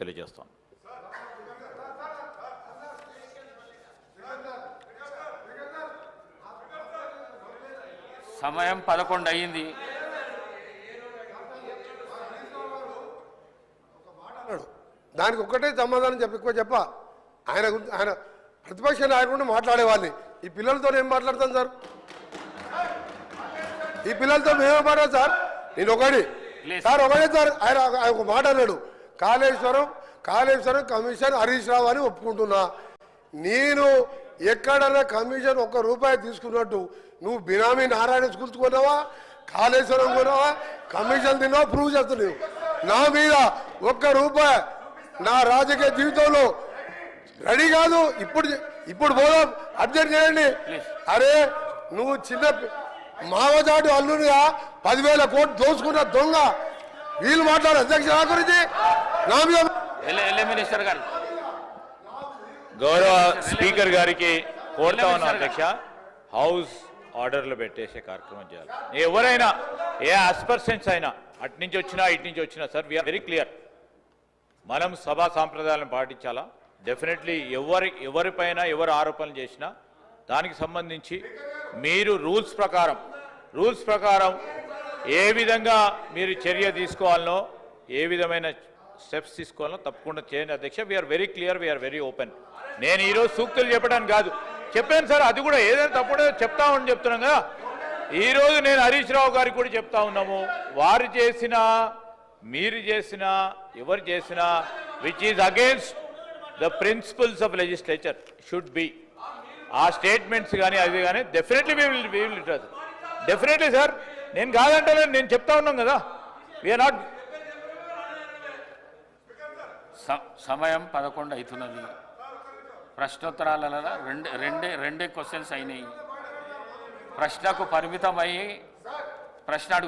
తెలియజేస్తాను. సమయం 11 అయ్యింది. దానికి ఒక్కటే సమాధానం చెప్ప ఆయన ప్రతిపక్ష నాయకుడు మాట్లాడేవాడిని. ఈ పిల్లలతో ఏం మాట్లాడతాను సార్? ఈ పిల్లలతో మేమే మాట్లాడు సార్. నేను ఒకటి సార్ ఆయన ఒక మాట అన్నాడు, కాళేశ్వరం కమిషన్ హరీష్ రావు అని ఒప్పుకుంటున్నా. నేను ఎక్కడన్నా కమిషన్ ₹1 తీసుకున్నట్టు నువ్వు బినామీ నారాయణ స్కూల్స్ కొన్నావా, కాళేశ్వరం కొన్నావా, కమిషన్ తిన్నావా ప్రూవ్ చేస్తున్నావు. నా మీద ₹1 నా రాజకీయ జీవితంలో రెడీ కాదు. ఇప్పుడు పోదాం, అబ్జెక్ట్ చేయండి. అరే నువ్వు చిన్న మావజాడు అల్లునిగా 10,000 కోట్లు దోచుకున్న దొంగ. వీళ్ళు మాట్లాడు అధ్యక్ష నా గురించి నా మీద. మినిస్టర్ గారు, గౌరవ స్పీకర్ గారికి కోరుతా ఉన్నా అధ్యక్ష, హౌస్ ఆర్డర్లు పెట్టేసే కార్యక్రమం చేయాలి. ఎవరైనా ఏ ఆస్పర్షన్స్ అయినా అటు నుంచి వచ్చినా ఇటు నుంచి వచ్చినా సార్, వీఆర్ వెరీ క్లియర్. మనం సభా సాంప్రదాయాలను పాటించాలా. డెఫినెట్లీ ఎవరిపైన ఎవరు ఆరోపణలు చేసినా దానికి సంబంధించి మీరు రూల్స్ ప్రకారం ఏ విధంగా మీరు చర్య తీసుకోవాలనో, ఏ విధమైన స్టెప్స్ తీసుకోవాలనో తప్పకుండా చేయండి అధ్యక్ష. We're very clear, we're very open. నేను ఈరోజు సూక్తులు చెప్పడానికి కాదు, చెప్పాను సార్. అది కూడా ఏదైనా తప్పుడో చెప్తామని చెప్తున్నాం కదా. ఈరోజు నేను హరీష్ రావు గారికి కూడా చెప్తా ఉన్నాము, వారు చేసినా మీరు చేసినా ఎవరు చేసినా which is against the principles of legislature should be. ఆ స్టేట్మెంట్స్ కానీ అది కానీ definitely we will definitely sir. నేను కాదంటే నేను చెప్తా ఉన్నాం కదా. We're not. సమయం 11 అవుతున్నది. ప్రశ్నోత్తరాలలో రెండే క్వశ్చన్స్ అయినాయి. ప్రశ్నకు పరిమితమై ప్రశ్న